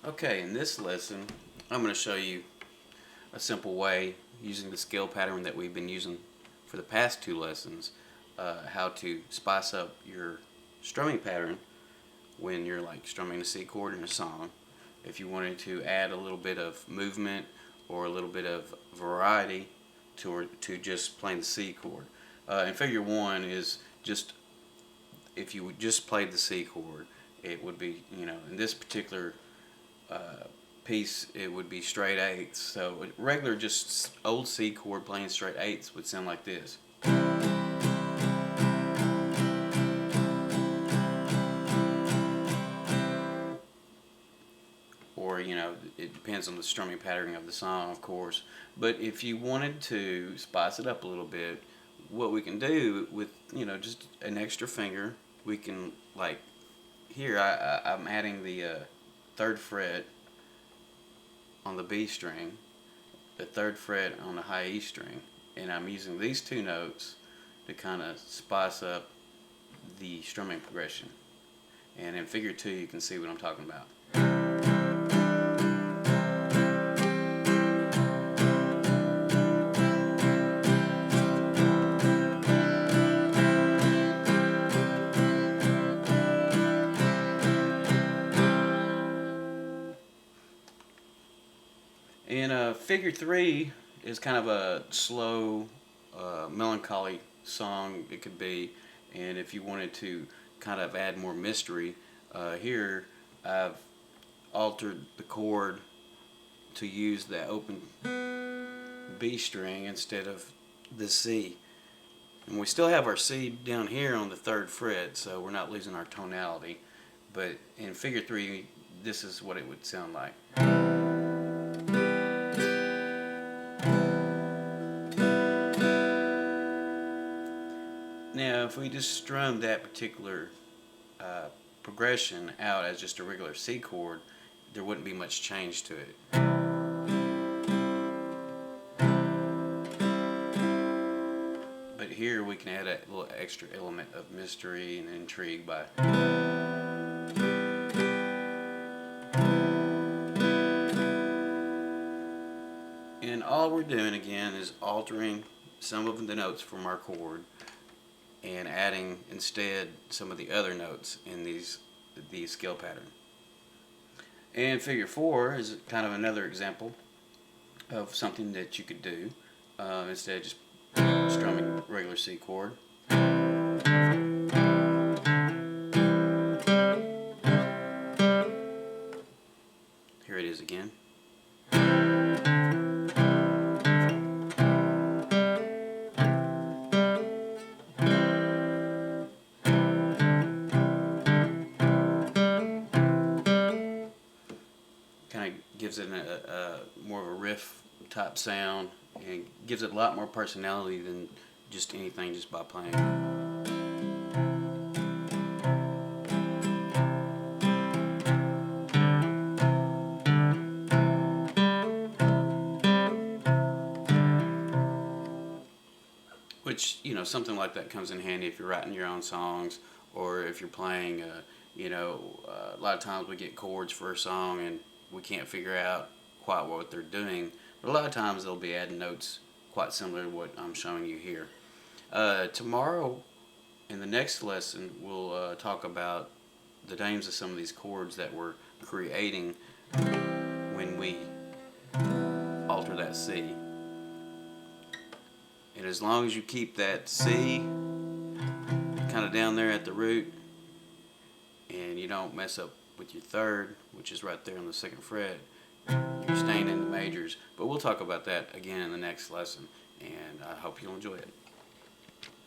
Okay, in this lesson, I'm going to show you a simple way using the scale pattern that we've been using for the past two lessons, how to spice up your strumming pattern when you're like strumming a C chord in a song. If you wanted to add a little bit of movement or a little bit of variety to just playing the C chord. And figure one is just if you just played the C chord, it would be, in this particular piece, it would be straight eighths. So a regular just old C chord playing straight eighths would sound like this. Or, it depends on the strumming pattern of the song, of course. But if you wanted to spice it up a little bit, what we can do with, just an extra finger, we can, like, here I'm adding the third fret on the B string, the third fret on the high E string, and I'm using these two notes to kind of spice up the strumming progression. And in figure two you can see what I'm talking about. And figure three is kind of a slow, melancholy song it could be, and if you wanted to kind of add more mystery, here I've altered the chord to use the open B string instead of the C. And we still have our C down here on the third fret, so we're not losing our tonality. But in figure three, this is what it would sound like. Now, if we just strum that particular progression out as just a regular C chord, there wouldn't be much change to it. But here we can add a little extra element of mystery and intrigue by and all we're doing again is altering some of the notes from our chord and adding instead some of the other notes in the scale pattern. And figure four is kind of another example of something that you could do instead of just strumming regular C chord. Here it is again. Kind of gives it a more of a riff type sound and gives it a lot more personality than just anything just by playing. Which, something like that comes in handy if you're writing your own songs, or if you're playing, a lot of times we get chords for a song and we can't figure out quite what they're doing. But a lot of times they'll be adding notes quite similar to what I'm showing you here. Tomorrow, in the next lesson, we'll talk about the names of some of these chords that we're creating when we alter that C. And as long as you keep that C kind of down there at the root and you don't mess up with your third, which is right there on the second fret, you're staying in the majors. But we'll talk about that again in the next lesson, and I hope you'll enjoy it.